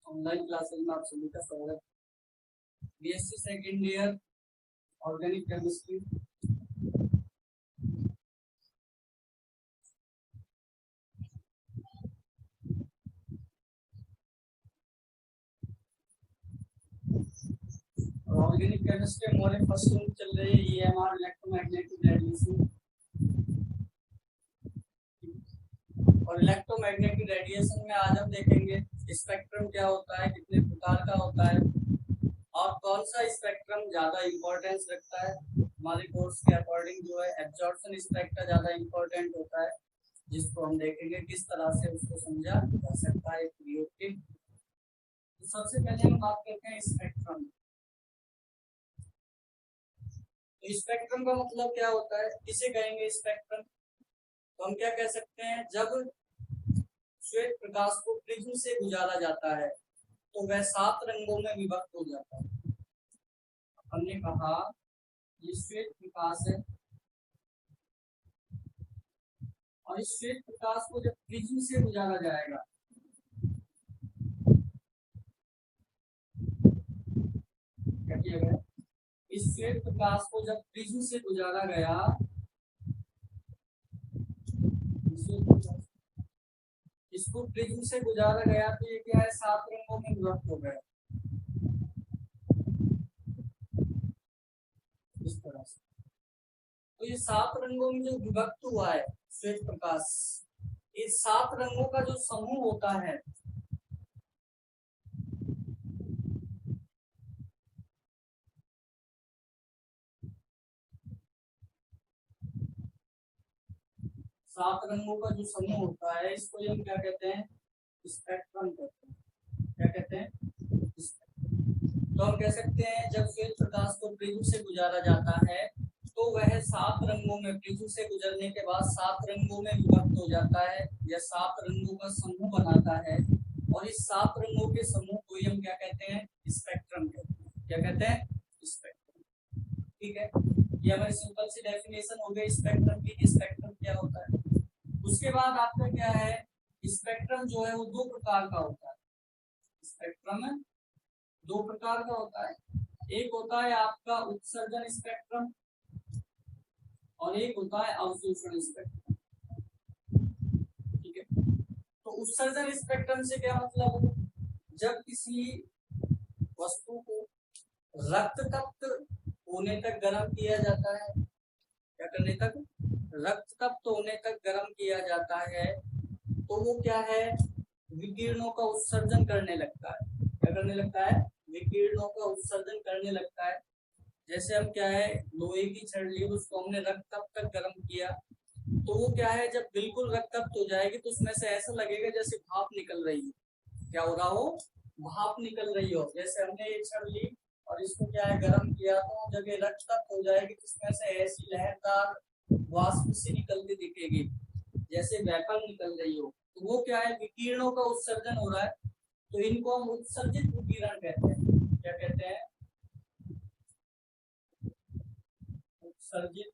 Online classes में आप सभी का स्वागत। BSc second year organic chemistry. Organic chemistry हमारे फर्स्ट यूनिट चल रही है ईएमआर इलेक्ट्रोमैग्नेटिक रेडिएशन। और इलेक्ट्रोमैग्नेटिक रेडिएशन में आज हम देखेंगे स्पेक्ट्रम क्या होता है, कितने प्रकार का होता है और कौन सा स्पेक्ट्रम ज्यादा इंपॉर्टेंस रखता है। हमारे कोर्स के अकॉर्डिंग जो है एब्जॉर्प्शन स्पेक्ट्रम ज्यादा इंपॉर्टेंट होता है, जिसको हम देखेंगे किस तरह से उसको समझा जा सकता है प्रयोग के। तो सबसे पहले हम बात करते हैं स्पेक्ट्रम। तो स्पेक्ट्रम का मतलब क्या होता है, किसे कहेंगे स्पेक्ट्रम? तो हम क्या कह सकते हैं, जब श्वेत प्रकाश को प्रिज्म से गुजारा जाता है तो वह 7 रंगों में विभक्त हो जाता है। हमने कहा ये श्वेत प्रकाश है और इस श्वेत प्रकाश को जब प्रिज्म से गुजारा जाएगा क्या किया गया, इस श्वेत प्रकाश को जब प्रिज्म से गुजारा गया, इसको प्रिज्म से गुजारा गया तो ये क्या है, 7 रंगों में विभक्त हो गया इस तरह से। तो ये 7 रंगों में जो विभक्त हुआ है श्वेत प्रकाश, इस 7 रंगों का जो समूह होता है सात रंगों का जो समूह होता है इसको हम क्या कहते हैं, स्पेक्ट्रम कहते हैं। क्या कहते हैं? तो हम कह सकते हैं जब श्वेत प्रकाश को प्रिज्म से गुजारा जाता है तो वह 7 रंगों में, प्रिज्म से गुजरने के बाद 7 रंगों में विभक्त हो जाता है या 7 रंगों का समूह बनाता है। और इस 7 रंगों के समूह को हम क्या कहते हैं, स्पेक्ट्रम कहते हैं। क्या कहते हैं? स्पेक्ट्रम। ठीक है, ये हमारी सिंपल सी डेफिनेशन हो गई स्पेक्ट्रम की, स्पेक्ट्रम क्या होता है। उसके बाद आपका क्या है, स्पेक्ट्रम जो है वो 2 प्रकार का होता है। स्पेक्ट्रम 2 प्रकार का होता है, एक होता है आपका उत्सर्जन स्पेक्ट्रम और एक होता है अवशोषण स्पेक्ट्रम। ठीक है, तो उत्सर्जन स्पेक्ट्रम से क्या मतलब, जब किसी वस्तु को रक्त तप्त होने तक गर्म किया जाता है, क्या करने तक, रक्त तप्त होने तक गर्म किया जाता है, तो वो क्या है, विकिरणों का उत्सर्जन करने लगता है। क्या करने लगता है? विकिरणों का उत्सर्जन करने लगता है। जैसे हम क्या है, लोहे की छड़ ली, उसको हमने रक्त तप्त तक गर्म किया, तो वो क्या है, जब बिल्कुल रक्त तप्त हो जाएगी तो उसमें से ऐसा लगेगा जैसे भाप निकल रही है। क्या हो रहा हो? भाप निकल रही हो। जैसे हमने ये छड़ ली और इसको क्या है, गर्म किया, तो जब ये रक्त तप्त हो जाएगी तो इसमें से ऐसी लहरदार वाष्प सी निकलती दिखेगी जैसे वेपर निकल रही हो। तो वो क्या है, विकिरणों का उत्सर्जन हो रहा है। तो इनको हम उत्सर्जित विकिरण कहते हैं। क्या कहते हैं? उत्सर्जित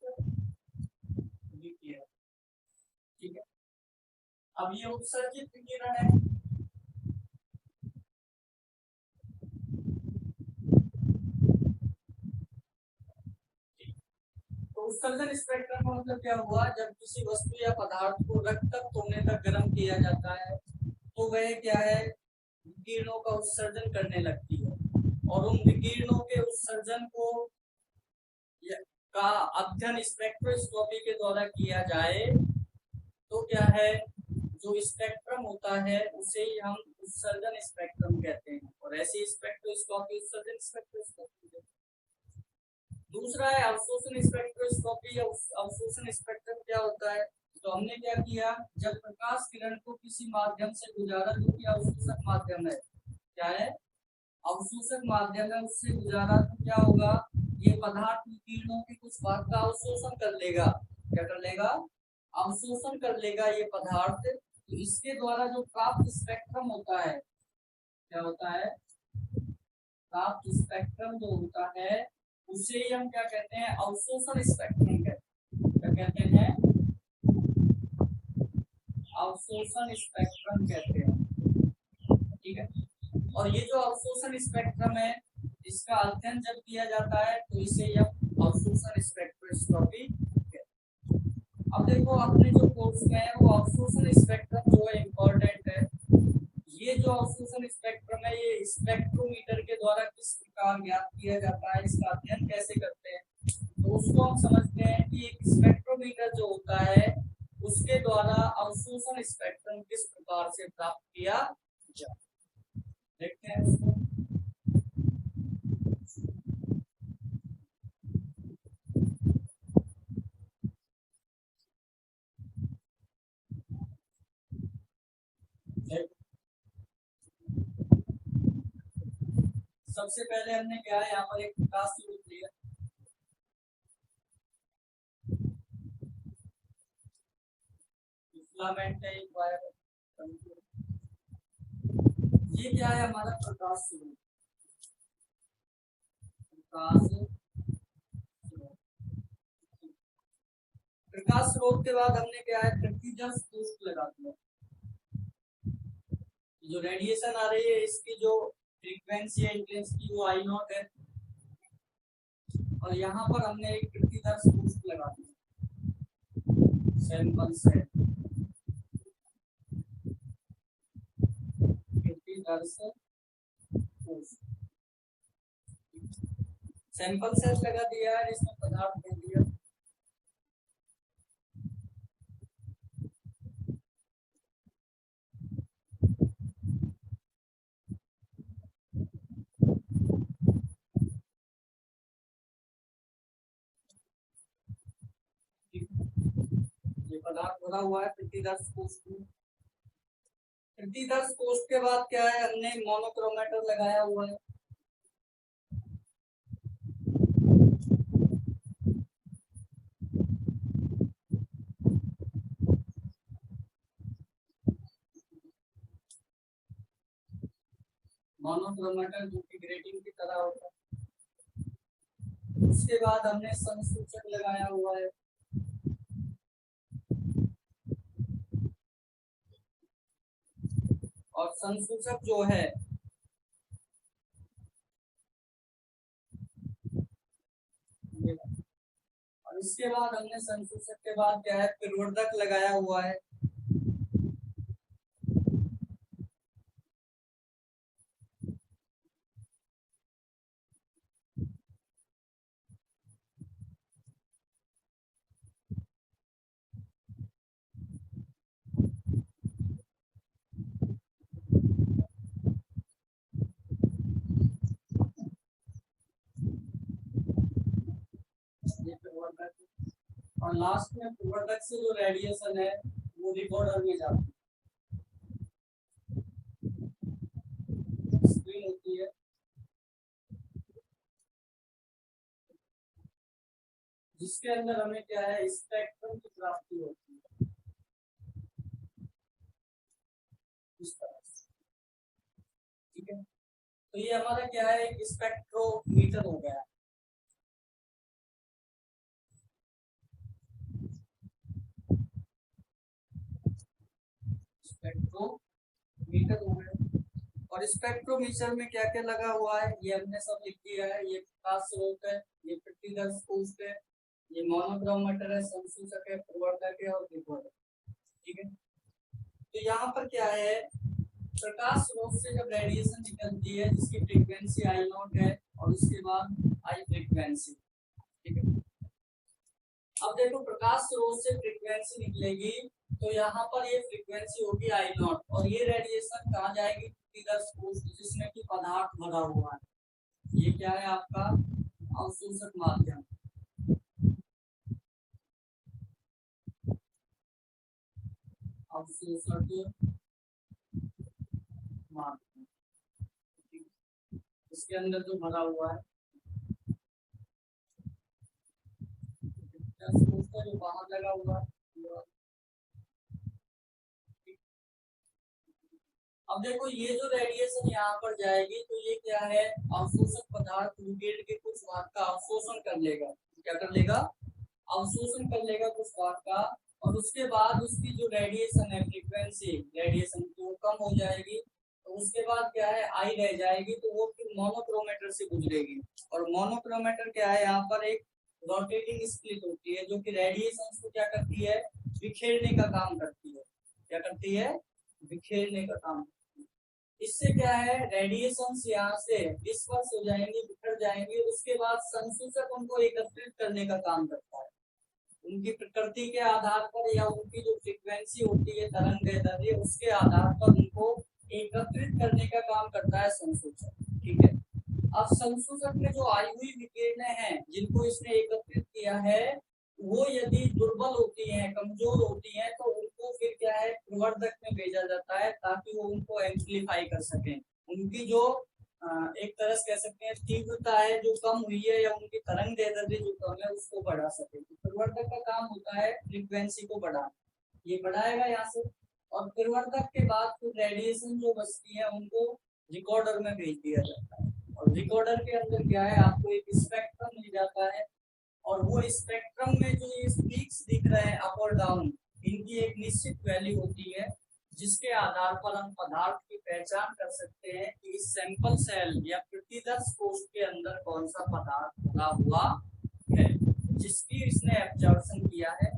विकिरण। ठीक है, अब ये उत्सर्जित विकिरण है, उत्सर्जन स्पेक्ट्रम का मतलब क्या हुआ, जब किसी वस्तु या पदार्थ को रक्त तप्त होने तक गर्म किया जाता है तो वह क्या है, विकिरणों का उत्सर्जन करने लगती है। और उन विकिरणों के उत्सर्जन को का अध्ययन स्पेक्ट्रोस्कोपी के द्वारा किया जाए तो क्या है, जो स्पेक्ट्रम होता है उसे ही हम उत्सर्जन स्पेक्ट्रम कहते हैं। और ऐसे स्पेक्ट्रोस्कोपी उत्सर्जन स्पेक्ट्रोस्कोपी। दूसरा है अवशोषण स्पेक्ट्रोस्कोपी या अवशोषण स्पेक्ट्रम क्या होता है। तो हमने क्या किया, जब प्रकाश किरण को किसी माध्यम से गुजारा जो कि अवशोषक माध्यम है, क्या है, अवशोषक माध्यम है, उससे गुजारा तो क्या होगा, ये पदार्थ विकिरणों के कुछ भाग का अवशोषण कर लेगा। क्या कर लेगा? अवशोषण कर लेगा ये पदार्थ। तो इसके द्वारा जो प्राप्त स्पेक्ट्रम होता है, क्या होता है, प्राप्त स्पेक्ट्रम जो होता है उसे ही हम क्या कहते हैं, अवशोषण स्पेक्ट्रम कहते हैं। क्या कहते हैं? अवशोषण स्पेक्ट्रम कहते हैं। ठीक है, और ये जो अवशोषण स्पेक्ट्रम है इसका अध्ययन जब किया जाता है तो इसे यह अवशोषण स्पेक्ट्रोस्कोपी। अब देखो अपने जो कोर्स में है वो अवशोषण स्पेक्ट्रम जो है इम्पोर्टेंट है। ये जो अवशोषण स्पेक्ट्रम है ये स्पेक्ट्रोमीटर के द्वारा किस प्रकार ज्ञात किया जाता है, इसका अध्ययन कैसे करते हैं, तो उसको हम समझते हैं कि एक स्पेक्ट्रोमीटर जो होता है उसके द्वारा अवशोषण स्पेक्ट्रम किस प्रकार से प्राप्त किया जाए। देखते हैं उसको। सबसे पहले हमने क्या है यहाँ पर एक प्रकाश स्रोत लिया, फिलामेंट है एक वायर, ये क्या है हमारा प्रकाश स्रोत। प्रकाश स्रोत के बाद हमने क्या है प्रतिदर्श कोष्ठ लगा दिया। जो रेडिएशन आ रही है इसकी जो फ्रीक्वेंसी है इंटेंसिटी वो आई नॉट है, और यहाँ पर हमने एक प्रतिदर्श कोष्ठ लगा दिया सैंपल सेट। प्रतिदर्श कोष्ठ सैंपल सेट लगा दिया है जिसमें पदार्थ दे दिया। ये पदार्थ भरा हुआ है प्रतिदर्श कोष्ठ में। प्रतिदर्श कोष्ठ के बाद क्या है हमने मोनोक्रोमेटर लगाया हुआ है। मोनोक्रोमेटर जो कि ग्रेटिंग की तरह होता है। उसके बाद हमने संसूचक लगाया हुआ है। और संसूचक जो है और इसके बाद हमने संसूचक के बाद क्या है प्रवर्धक लगाया हुआ है। और लास्ट में प्रवर्धक से जो रेडिएशन है वो रिकॉर्डर में जाता है। स्क्रीन होती है जिसके अंदर हमें क्या है स्पेक्ट्रम की प्राप्ति होती है इस तरह से। ठीक है, तो ये हमारा क्या है एक स्पेक्ट्रोमीटर हो गया। स्पेक्ट्रोमीटर हो गया। और स्पेक्ट्रोमीटर में क्या क्या लगा हुआ है ये हमने सब लिख दिया है। ये प्रकाश स्रोत है, ये प्रतिदर्श कोष्ठ है, ये मोनोक्रोमेटर है, संसूचक है, प्रवर्धक है और रिकॉर्डर। ठीक है, तो यहाँ पर क्या है प्रकाश स्रोत से जब रेडिएशन निकलती है जिसकी फ्रीक्वेंसी आई नॉट है और उसके बाद आई फ्रीक्वेंसी। ठीक है, अब देखो प्रकाश स्रोत से फ्रीक्वेंसी निकलेगी तो यहाँ पर ये फ्रीक्वेंसी होगी आई नॉट और ये रेडिएशन कहाँ जाएगी प्रतिदर्श कोष्ठ जिसमें कि पदार्थ भरा हुआ है। ये क्या है आपका अवशोषक माध्यम। अवशोषक माध्यम इसके अंदर जो भरा हुआ है जो बाहर लगा हुआ है। अब देखो ये जो रेडिएशन यहाँ पर जाएगी तो ये क्या है अवशोषक पदार्थ न्यूक्लियड के कुछ भाग का अवशोषण कर लेगा। क्या कर लेगा अवशोषण कर लेगा कुछ भाग का और उसके बाद उसकी जो रेडिएशन है फ्रीक्वेंसी रेडिएशन तो कम हो जाएगी तो उसके बाद क्या है आई रह जाएगी, तो वो फिर मोनोक्रोमेटर से गुजरेगी। और मोनोक्रोमेटर क्या है, यहाँ पर एक रोटेटिंग स्प्लिट होती है जो कि रेडिएशन को क्या करती है, बिखेरने का काम करती है। क्या करती है, बिखेरने का काम। इससे क्या है, रेडिएशन यहाँ से डिस्पर्स हो जाएंगे, बिखर जाएंगे। उसके बाद संसूचक उनको एकत्रित करने का काम करता है। उनकी प्रकृति के आधार पर या उनकी जो फ्रीक्वेंसी होती है तरंग उसके आधार पर उनको एकत्रित करने का काम करता है संसूचक। ठीक है, अब संसूचक में जो आई हुई विकिरणें हैं जिनको इसने एकत्रित किया है, वो यदि दुर्बल होती हैं, कमजोर होती हैं, तो उनको फिर क्या है, प्रवर्धक में भेजा जाता है ताकि वो उनको एम्पलीफाई कर सकें। उनकी जो एक तरह से कह सकते हैं तीव्रता है जो कम हुई है या उनकी तरंग दैर्ध्य जो कम है उसको बढ़ा सके। तो प्रवर्धक का काम होता है फ्रीक्वेंसी को बढ़ाना, ये बढ़ाएगा यहाँ से। और प्रवर्धक के बाद फिर रेडिएशन जो बचती है उनको रिकॉर्डर में भेज दिया जाता है। और रिकॉर्डर के अंदर क्या है, आपको एक स्पेक्ट्रम मिल जाता है। और वो स्पेक्ट्रम में जो ये पीक्स दिख रहे हैं अप और डाउन, इनकी एक निश्चित वैल्यू होती है जिसके आधार पर हम पदार्थ की पहचान कर सकते हैं कि इस सैंपल सेल या प्रतिदर्श कोश के अंदर कौन सा पदार्थ लगा हुआ है जिसकी इसने ऑब्जर्वेशन किया है।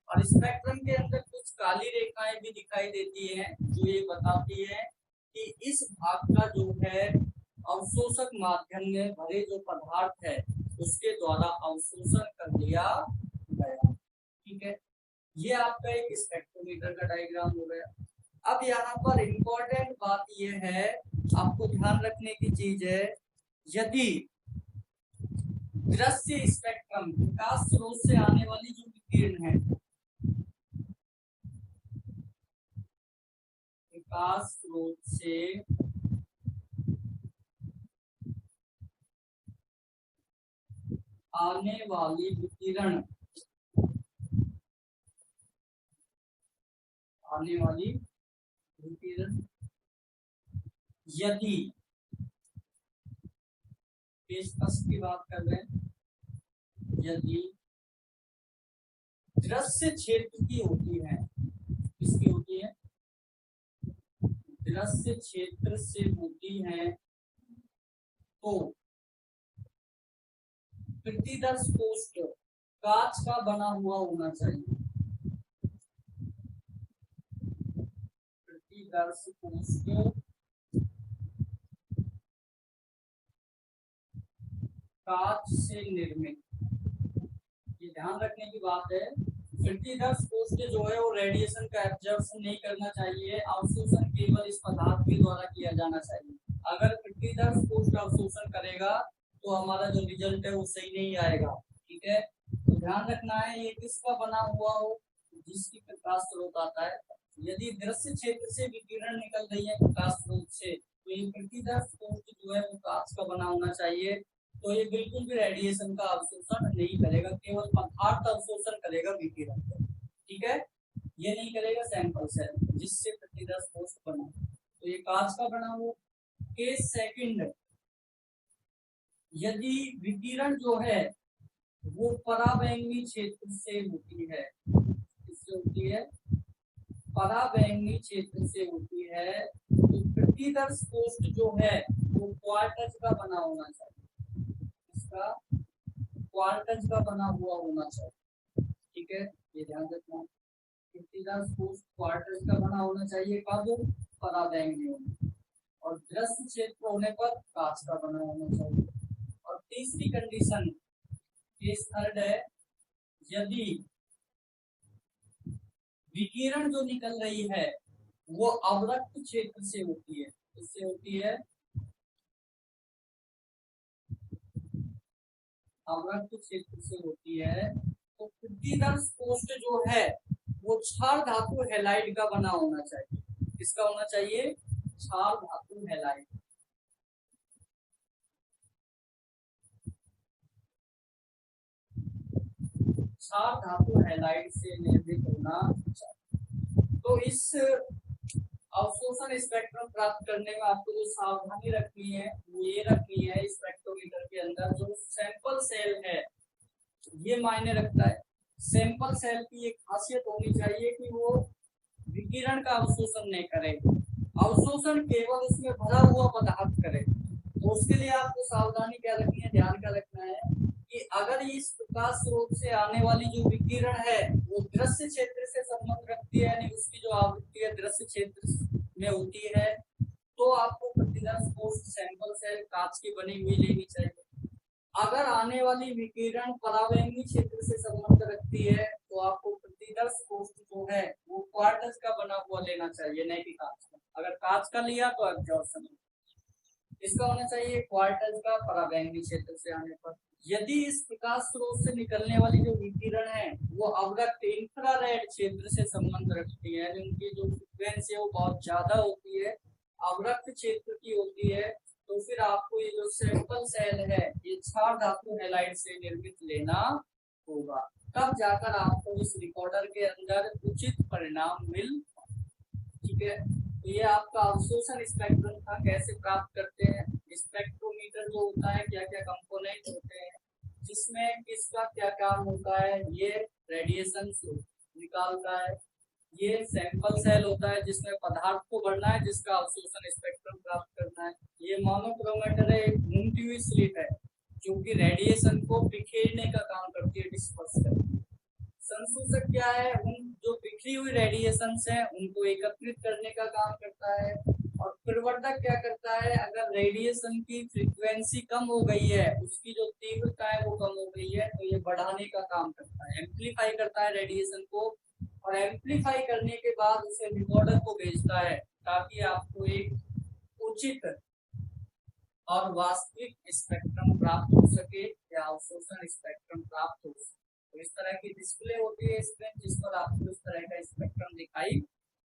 और स्पेक्ट्रम के अंदर कुछ काली रेखाएं भी दिखाई देती हैं जो ये बताती है कि इस भाग का जो है अवशोषक माध्यम में भरे जो पदार्थ है उसके द्वारा अवशोषण कर लिया गया। ठीक है, ये आपका एक स्पेक्ट्रोमीटर का डायग्राम हो गया। अब यहाँ पर इम्पोर्टेंट बात ये है, आपको ध्यान रखने की चीज है, यदि दृश्य स्पेक्ट्रम प्रकाश स्रोत से आने वाली जो विकिरण है, प्रकाश स्रोत से आने वाली विकिरण, यदि पेशकश की बात कर रहे हैं, यदि दृश्य क्षेत्र की होती है, किसकी होती है, दृश्य क्षेत्र से होती है, तो प्रतिदर्श कोश कांच का बना हुआ होना चाहिए। प्रतिदर्श कोश कांच से निर्मित, ये ध्यान रखने की बात है। प्रतिदर्श कोश जो है वो रेडिएशन का एब्जॉर्प्शन नहीं करना चाहिए, अवशोषण केवल इस पदार्थ के द्वारा किया जाना चाहिए। अगर प्रतिदर्श कोश का अवशोषण करेगा तो हमारा जो रिजल्ट है वो सही नहीं आएगा। ठीक है, तो ध्यान रखना है ये किसका बना हुआ हो, जिसकी प्रकाश स्रोत आता है। यदि दृश्य क्षेत्र से विकिरण निकल रही है प्रकाश स्रोत से, तो ये प्रतिदर्श कोश जो है वो कांच का बना होना चाहिए। तो ये बिल्कुल भी रेडिएशन का अवशोषण नहीं करेगा, केवल पदार्थ अवशोषण करेगा विकिरण। ठीक है, ये नहीं करेगा सैंपल सेल जिससे प्रतिदर्श कोश बना। तो ये कांच का बना हुआ। केस सेकंड, यदि विकिरण जो है वो पराबैंगनी क्षेत्र से होती है, किससे होती है, पराबैंगनी क्षेत्र से होती है, तो प्रतिदर्श कोश जो है वो क्वार्टज का बना होना चाहिए, इसका क्वार्टज का बना हुआ होना चाहिए। ठीक है, ये ध्यान रखना, प्रतिदर्श कोश क्वार्टज का बना होना चाहिए, कब, पराबैंगनी होने, और दृश्य क्षेत्र होने पर कांच का बना होना चाहिए। और तीसरी कंडीशन, केस थर्ड है, यदि विकिरण जो निकल रही है वो अवरक्त क्षेत्र से होती है, किससे होती है, अवरक्त क्षेत्र से होती है, तो प्रतिदर्श कोश जो है वो क्षार धातु हैलाइड का बना होना चाहिए। किसका होना चाहिए, क्षार धातु हैलाइड। क्षार धातु हैलाइड से निर्मित होना चाहिए। तो इस अवशोषण स्पेक्ट्रम प्राप्त करने में आपको जो सावधानी रखनी है वो ये रखनी है, स्पेक्ट्रोमीटर के अंदर जो सैंपल सेल है ये मायने रखता है। सैंपल सेल की एक खासियत होनी चाहिए कि वो विकिरण का अवशोषण नहीं करे, अवशोषण केवल उसमें भरा हुआ पदार्थ करे, तो उसके लिए आपको सावधानी क्या रखनी है, ध्यान क्या रखना है कि अगर इस प्रकाश स्रोत से आने वाली जो विकिरण है वो दृश्य क्षेत्र से संबंध रखती है, यानी उसकी जो आवृत्ति है दृश्य क्षेत्र में होती है, तो आपको प्रतिदर्श कोष्ठ सैंपल सेल कांच की बनी हुई लेनी चाहिए। अगर आने वाली विकिरण परावैंगी क्षेत्र से संबंध रखती है तो आपको प्रतिदर्श कोष्ठ जो है वो क्वार्टज का बना हुआ लेना चाहिए, नहीं कि कांच का। अगर कांच का लिया तो एब्जॉर्प्शन इसका होना चाहिए क्वार्टज का परावैंगी क्षेत्र से आने पर। यदि इस प्रकाश स्रोत से निकलने वाली जो विकिरण है वो अवरक्त इंफ्रारेड क्षेत्र से संबंध रखती है, उनकी जो फ्रीक्वेंसी है वो बहुत ज्यादा होती है, अवरक्त क्षेत्र की होती है, तो फिर आपको ये जो सैंपल सेल है ये क्षार धातु हैलाइड से निर्मित लेना होगा, तब जाकर आपको इस रिकॉर्डर के अंदर उचित परिणाम मिल। ठीक है, तो ये आपका अवशोषण स्पेक्ट्रम था। कैसे प्राप्त करते हैं, स्पेक्ट्रोमीटर जो होता है क्या क्या कंपोनेंट होते हैं, जिसमें किसका क्या काम होता है, ये रेडिएशन निकालता है, ये सैंपल सेल होता है जिसमें पदार्थ को भरना है जिसका अवशोषण स्पेक्ट्रम प्राप्त करना है, ये मोनोक्रोमेटर है, एक घूमती हुई स्लिट है जो कि रेडिएशन को बिखेरने का काम करती है, डिस्पर्स करती है। संसूचक क्या है, उन जो बिखरी हुई रेडिएशन है उनको एकत्रित करने का काम करता है। और प्रवर्धक क्या करता है, अगर रेडिएशन की फ्रीक्वेंसी कम हो गई है, उसकी जो तीव्रता है वो कम हो गई है, तो ये बढ़ाने का काम करता है, एम्पलीफाई करता है रेडिएशन को, और एम्पलीफाई करने के बाद उसे रिकॉर्डर को भेजता है ताकि आपको एक उचित और वास्तविक स्पेक्ट्रम प्राप्त हो सके या अवशोषण स्पेक्ट्रम प्राप्त हो सके। तो इस तरह की डिस्प्ले होती है स्क्रीन जिस पर आपको इस तरह का स्पेक्ट्रम दिखाई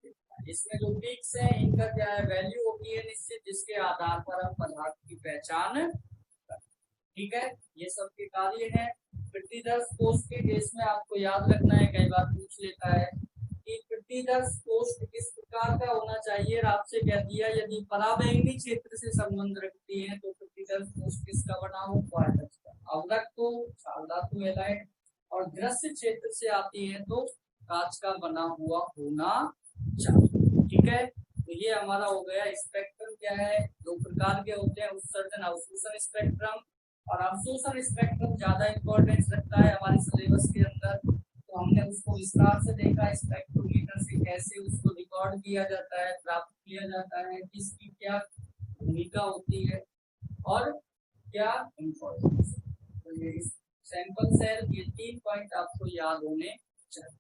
देता है। इसमें जो पीक्स है इनका क्या है, वैल्यू होती है निश्चित, जिसके आधार पर हम पदार्थ की पहचान। ठीक है, ये सब के कार्य है। प्रतिदर्श कोष्ठ के केस में आपको याद रखना है, कई बार पूछ लेता है कि प्रतिदर्श कोष्ठ किस प्रकार का होना चाहिए, और आपसे कह दिया यदि परावैंगी क्षेत्र से संबंध रखती है तो प्रतिदर्श कोष्ठ किसका बना हो, क्वार्टज का। अवरक्त तो क्षार धातु हैलाइड, और दृश्य क्षेत्र से आती है तो कांच का बना हुआ होना चाहिए। ठीक है, तो ये हमारा हो गया। स्पेक्ट्रम क्या है, दो प्रकार के होते हैं, उत्सर्जन अवशोषण स्पेक्ट्रम, और अवशोषण स्पेक्ट्रम ज्यादा इंपॉर्टेंस रखता है हमारे सिलेबस के अंदर, तो हमने उसको विस्तार से देखा, स्पेक्ट्रोमीटर से कैसे उसको रिकॉर्ड किया जाता है, प्राप्त किया जाता है, किसकी क्या भूमिका होती है और क्या इंपॉर्टेंस। तो ये सैंपल सेल, ये 3 पॉइंट आपको याद होने चाहिए।